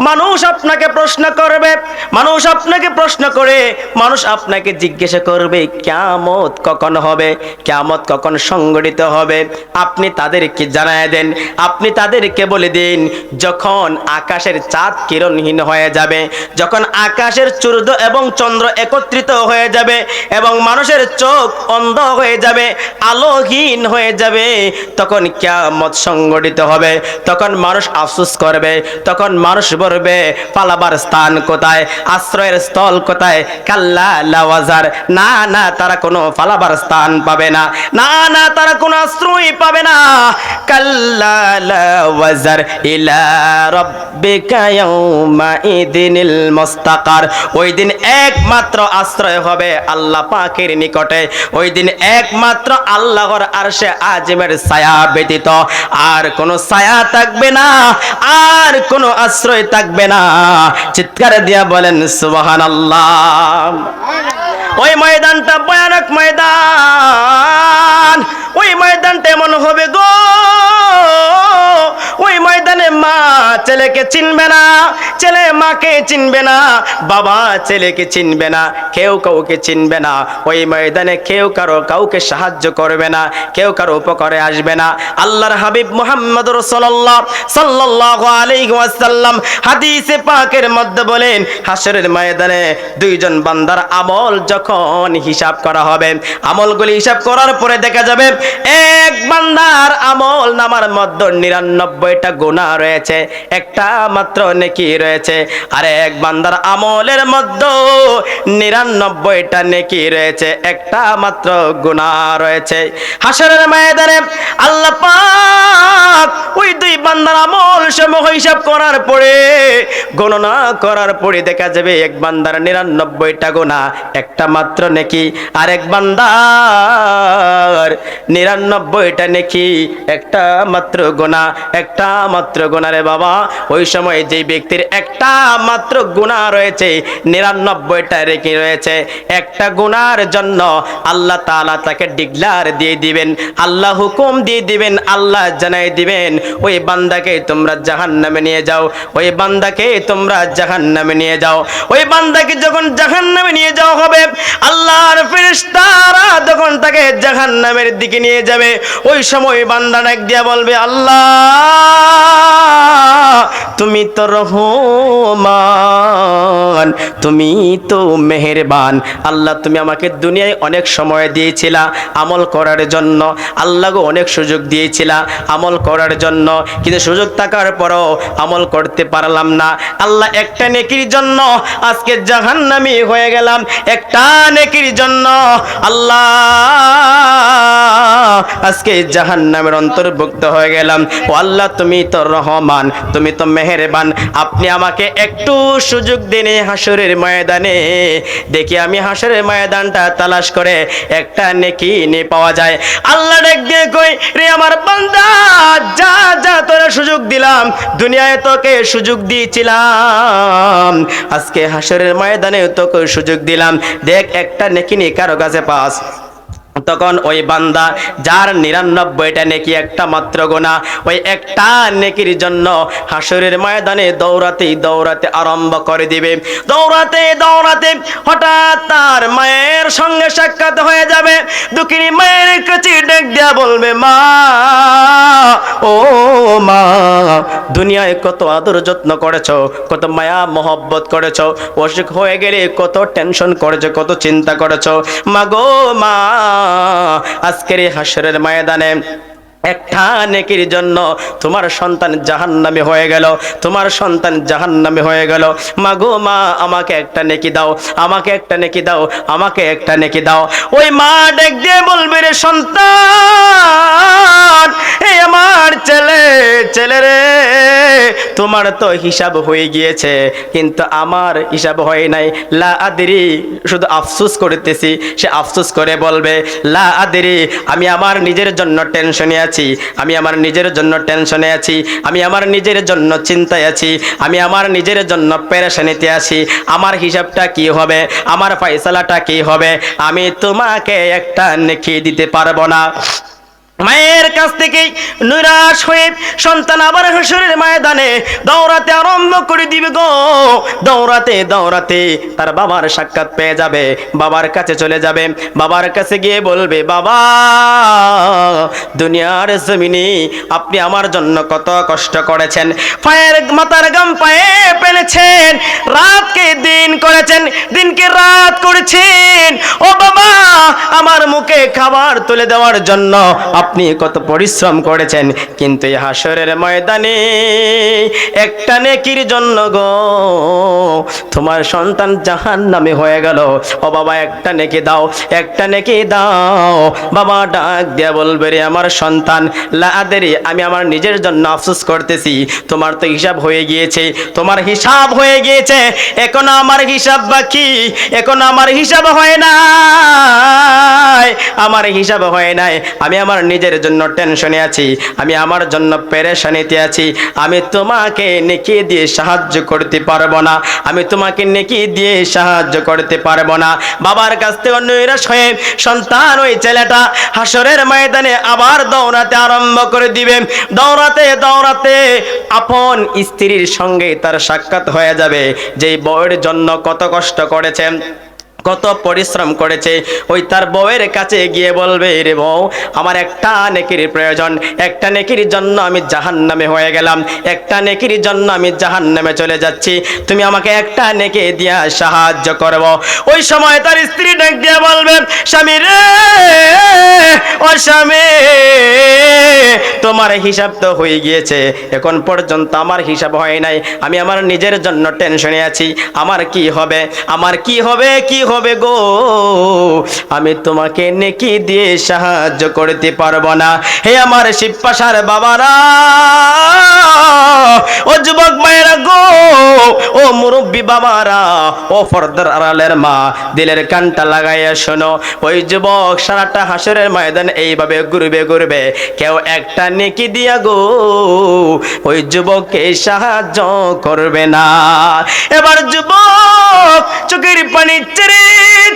Speaker 1: মানুষ আপনাকে প্রশ্ন করবে, মানুষ আপনাকে প্রশ্ন করে, মানুষ আপনাকে জিজ্ঞাসা করবে কিয়ামত কখন হবে, কিয়ামত কখন সংঘটিত হবে। আপনি তাদেরকে জানায় দেন, আপনি তাদেরকে বলে দিন, যখন আকাশের চাঁদ কিরণহীন হয়ে যাবে, যখন আকাশের সূর্য এবং চন্দ্র একত্রিত হয়ে যাবে এবং মানুষের চোখ অন্ধ হয়ে যাবে, আলোহীন হয়ে যাবে, তখন কিয়ামত সংঘটিত হবে। তখন মানুষ আফসোস করবে, তখন মানুষ বলবে পালাবার স্থান কোথায়, আশ্রয়ের স্থল কোথায়? কাল্লা লা ওয়াজার, না না, তারা কোনো পালাবার স্থান পাবে না, না না, তারা কোনো আশ্রয় পাবে না। কাল্লা লা ওয়াজার ইলা রাব্বিকা ইয়াউমা ইদিনিল মুস্তাকার। ওই দিন একমাত্র আশ্রয় হবে আল্লাহ পাকের নিকটে, ওই দিন একমাত্র আল্লাহর আরশে আজিমের ছায়া ব্যতীত আর কোনো ছায়া থাকবে না, আর কোনো আশ্রয় থাকবে না। চিৎকার দিয়া বলেন সুবহানাল্লাহ। ওই ময়দানটা ভয়ানক ময়দান, ওই ময়দানটা এমন হবে গো, ওই ময়দানে মা ছেলেকে চিনবে না, ছেলে মাকে চিনবে না, বাবা ছেলেকে চিনবে না, কেউ কাউকে চিনবে না। ওই ময়দানে কেউ কাউকে সাহায্য করবে না, কেউ কারো উপকারে আসবে না। আল্লাহর হাবিব মুহাম্মদ রাসূলুল্লাহ সাল্লাল্লাহু আলাইহি ওয়াসাল্লাম হাদিসে পাকের মধ্যে বলেন, হাসরের ময়দানে দুইজন বান্দার আমল যখন হিসাব করা হবে, আমলগুলি হিসাব করার পরে দেখা যাবে এক বান্দার আমল নামার মধ্যে 99টা গুনাহ রয়েছে, একটা মাত্র নেকি রয়েছে, আর এক বান্দার আমলের মধ্যে 99টা নেকি রয়েছে, একটা মাত্র গুনাহ রয়েছে। হাসরের ময়দানে আল্লাহ পাক ওই দুই বান্দার আমল সমূহ হিসাব করার পরে, গণনা করার পরে দেখা যাবে এক বান্দার 99টা গুনাহ, একটা মাত্র নেকি, আর এক বান্দার 99টা নেকি, একটা মাত্র গুনাহ, একটা মাত্র গুনাহ। রে বাবা, ওই সময় যে ব্যক্তির একটা মাত্র গুনাহ রয়েছে, 99টা নেকি রয়েছে, একটা গুনাহর জন্য আল্লাহ তাআলা তাকে ডিক্লার দিয়ে দিবেন, আল্লাহ হুকুম দিয়ে দিবেন, আল্লাহ জানাই দিবেন, ওই বান্দাকে তোমরা জাহান্নামে নিয়ে যাও, ওই বান্দাকে তোমরা জাহান্নামে নিয়ে যাও। ওই বান্দাকে যখন জাহান্নামে নিয়ে যাওয়া হবে, আল্লাহর ফেরেশতারা যখন তাকে জাহান্নামের দিকে নিয়ে যাবে, ওই সময় বান্দা ডাক দিয়া বলবে, আল্লাহ তুমি তো রহমান, তুমি তো মেহেরবান, আল্লাহ তুমি আমাকে দুনিয়ায় অনেক সময় দিয়েছিলা আমল করার জন্য, আল্লাহ গো অনেক সুযোগ দিয়েছিলা আমল করার জন্য, কিন্তু সুযোগ থাকার পরও আমল করতে পারলাম না। আল্লাহ একটা নেকির জন্য আজকে জাহান্নামী হয়ে গেলাম, একটা নেকির জন্য আল্লাহ আজকে জাহান্নামের অন্তর্ভুক্ত হয়ে গেলাম। ও আল্লাহ তুমি তো রহমান, তুমি তো মেহেরবান, আপনি আমাকে একটু সুযোগ দিন হাসরের ময়দানে, দেখি আমি হাসরের ময়দানটা তালাশ করে একটা নেকি নিয়ে পাওয়া যায়। আল্লাহ ডাক দিয়ে কই, রে আমার বান্দা, যা যা তোরে সুযোগ দিলাম, দুনিয়ায় তোকে সুযোগ দিয়েছিলাম, আজকে হাসরের ময়দানে তোকে সুযোগ দিলাম, দেখ একটা নেকি নিয়ে কারো কাছে পাস। তখন ওই বান্দা যার 99টা নেকি একটা মাত্র গোনা, ওই একটা নেকির জন্য হাসরের ময়দানে দৌড়াতে দৌড়াতে আরম্ভ করে দিবে। দৌড়াতে দৌড়াতে হঠাৎ তার মায়ের সঙ্গে সাক্ষাৎ হয়ে যাবে। দুঃখিনী মায়ের কাছে ডেক দিয়া বলবে, মা, ও মা, দুনিয়ায় কত আদর যত্ন করেছো, কত মায়া মহব্বত করেছো, অসুখ হয়ে গেলে কত টেনশন করেছো, কত চিন্তা করেছো। মা গো মা, আজকের এই হাসরের ময়দানে একটা নেকির জন্য তোমার সন্তান জাহান্নামী হয়ে গেল, তোমার সন্তান জাহান্নামী হয়ে গেল। মা গো মা, আমাকে একটা নেকি দাও, আমাকে একটা নেকি দাও, আমাকে একটা নেকি দাও। ওই মা ডেক দিয়ে বলবে, রে সন্তান, এই আমার ছেলে, ছেলে রে, তোমার তো হিসাব হয়ে গিয়েছে, কিন্তু আমার হিসাব হয় নাই। লা আদরি, শুধু আফসোস করতেছি। সে আফসোস করে বলবে, লা আদরি, আমি আমার নিজের জন্য টেনশনে আছি, আমি আমার নিজের জন্য টেনশনে আছি, আমি আমার নিজের জন্য চিন্তায় আছি, আমি আমার নিজের জন্য পেরেশানিতে আছি। আমার হিসাবটা কি হবে, আমার ফয়সালাটা কি হবে? আমি তোমাকে একটা নেকি দিতে পারবো না। মায়ের কাছ থেকে নিরাশ হয়ে সন্তান আবার হাসরের ময়দানে দৌড়াতে আরম্ভ করে দিবে গো। দৌড়াতে দৌড়াতে তার বাবার সাক্ষাৎ পেয়ে যাবে, বাবার কাছে চলে যাবে। বাবার কাছে গিয়ে বলবে, বাবা, দুনিয়ার জমিনে আপনি আমার জন্য কত কষ্ট করেছেন, পায়ের মাথার গাম পায়ে ফেলেছেন, রাতকে দিন করেছেন, দিনকে রাত করেছেন। ও বাবা, আমার মুখে খাবার তুলে দেওয়ার জন্য আপনি কত পরিশ্রম করেছেন, কিন্তু এই হাসরের ময়দানে একটা নেকির জন্য গো তোমার সন্তান জাহান্নামী হয়ে গেল। ও বাবা, একটা নেকি দাও, একটা নেকি দাও। বাবা ডাক দিয়া বলবে, রে আমার সন্তান, লা আদরি, আমি আমার নিজের জন্য আফসোস করতেছি, তোমার তো হিসাব হয়ে গিয়েছে, তোমার হিসাব হয়ে গিয়েছে, এখন আমার হিসাব বাকি, এখন আমার হিসাব হয় না, আমার হিসাব হয় নাই। আমি আমার নিজের জন্য টেনশনে আছি, আমি আমার জন্য পেরেশানিতে আছি। আমি তোমাকে নেকি দিয়ে সাহায্য করতে পারবো না, আমি তোমাকে নেকি দিয়ে সাহায্য করতে পারবো না। বাবার কাছ থেকে নিরাশ হয়ে সন্তান, ওই ছেলেটা হাসরের ময়দানে আবার দৌড়াতে আরম্ভ করে দিবে। দৌড়াতে দৌড়াতে আপন স্ত্রীর সঙ্গে তার সাক্ষাৎ হয়ে যাবে, যেই বউয়ের জন্য কত কষ্ট করেছেন, কত পরিশ্রম করেছে। ওই তার বউয়ের কাছে গিয়ে বলবে, রে বউ, আমার একটা নেকির প্রয়োজন, একটা নেকির জন্য আমি জাহান্নামে হয়ে গেলাম, একটা নেকির জন্য আমি জাহান্নামে চলে যাচ্ছি, তুমি আমাকে একটা নেকি দিয়া সাহায্য করব। ওই সময় তার স্ত্রী ডাক দিয়ে বলবে, স্বামী রে, ও স্বামী, তোমার হিসাব তো হয়ে গিয়েছে, এখন পর্যন্ত আমার হিসাব হয় নাই, আমি আমার নিজের জন্য টেনশনে আছি, আমার কি হবে, আমার কি হবে, কি হবে গো, আমি তোমাকে নেকি দিয়ে সাহায্য করতে পারবো না। হে আমার শিবপাশার বাবারা, ও যুবক মায়েরা গো, ও মুরব্বী বাবারা, ও পর্দার আড়ালের মা, দিলের কানটা লাগাইয়া শোনো। ওই যুবক সারাটা হাসরের ময়দানে এইভাবে ঘুরবে ঘুরবে, কেউ একটা নেকি দিয়া গো ওই যুবককে সাহায্য করবে না। এবার যুবক চোখের পানি চেরে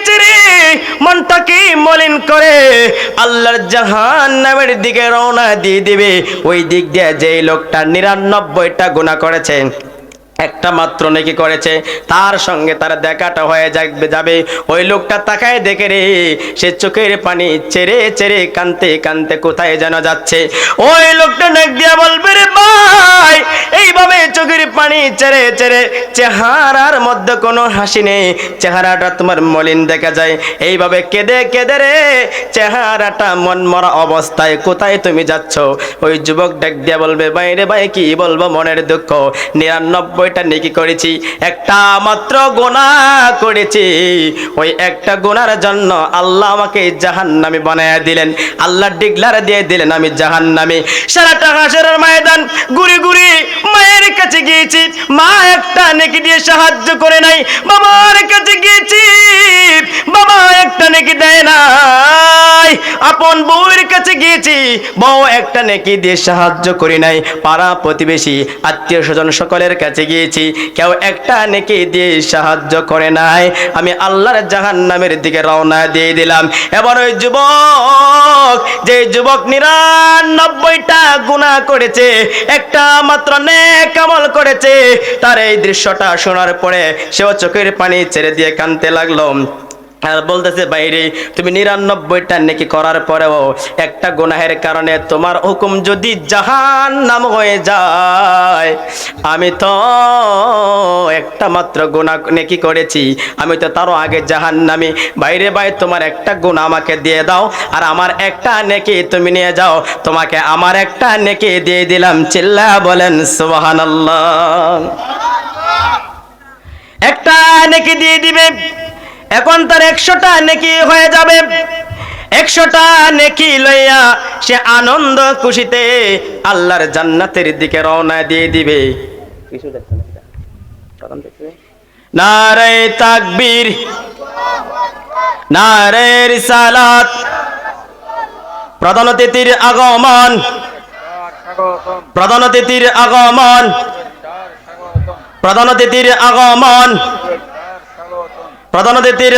Speaker 1: চেরে মনটাকে মলিন করে আল্লাহর জাহান্নামের দিকে রওনা দিয়ে দিবে। ওই দিক দিয়ে যেই লোকটা 99টা গুনাহ করেছে, একটা মাত্র নেকি করেছে, তার সঙ্গে তার দেখাটা হয়ে যাবে। ওই লোকটা তাকায় দেখে রে, সে চোখের পানি চেরে চেরে কানতে কানতে কোথায় যেন যাচ্ছে। ওই লোকটা নাক দিয়া বলবে, রে ভাই, এইভাবে চোখের পানি চেরে চেরে, চেহারার মধ্যে কোনো হাসি নেই, চেহারাটা তোমার মলিন দেখা যায়, এইভাবে কেঁদে কেঁদে রে চেহারাটা মন মরা অবস্থায় কোথায় তুমি যাচ্ছ? ওই যুবক ডাক দিয়া বলবে, ভাই রে ভাই, কি বলবো মনের দুঃখ, 99টা নেকি করেছি, একটা মাত্র গুনাহ করেছি, ওই একটা গুনার জন্য আল্লাহ আমাকে জাহান্নামী বানায়া দিলেন, আল্লাহ ডিগলার দিয়ে দিলেন আমি জাহান্নামী। সারাটা হাসরের ময়দান ঘুরে ঘুরে মায়ের কাছে গিয়েছি, মা একটা নেকি দিয়ে সাহায্য করে নাই, বাবার কাছে গিয়েছি, বাবা একটা নেকি দেয় নাই, আপন বউয়ের কাছে গিয়েছি, বউ একটা নেকি দিয়ে সাহায্য করি নাই, পাড়া প্রতিবেশী আত্মীয় স্বজন সকলের কাছে গিয়েছি, কেউ একটা নেকি দিয়ে সাহায্য করে নাই, আমি আল্লাহর জাহান্নামের দিকে রওনা দিয়ে দিলাম। এবার ওই যুবক, যে যুবক 99টা গুনাহ করেছে, একটা মাত্র নেক আমল করেছে, তার এই দৃশ্যটা শোনার পরে সেও চোখের পানি ছেড়ে দিয়ে কাঁদতে লাগলো আর বলতেছে, বাইরে তুমি 99টা নেকি করার পরেও একটা গুনাহের কারণে তোমার হুকুম যদি জাহান্নাম হয়ে যায়, আমি তো একটা মাত্র গুনাহ নেকি করেছি, আমি তো তারও আগে জাহান্নামী। বাইরে ভাই, তোমার একটা গুনাহ আমাকে দিয়ে দাও আর আমার একটা নেকি তুমি নিয়ে যাও, তোমাকে আমার একটা নেকি দিয়ে দিলাম। চিল্লা বলেন সুবহানাল্লাহ। একটা নেকি দিয়ে দিবে, এখন তার 100টা নেকি হয়ে যাবে। 100টা নেকি লইয়া সে আনন্দ খুশিতে আল্লাহর জান্নাতের দিকে রওনা দিয়ে দিবে। নারে তাকবীর, নারে রিসালাত, প্রধান অতিথির আগমন, প্রধান অতিথির আগমন, প্রধান অতিথির আগমন, প্রধান অতিথির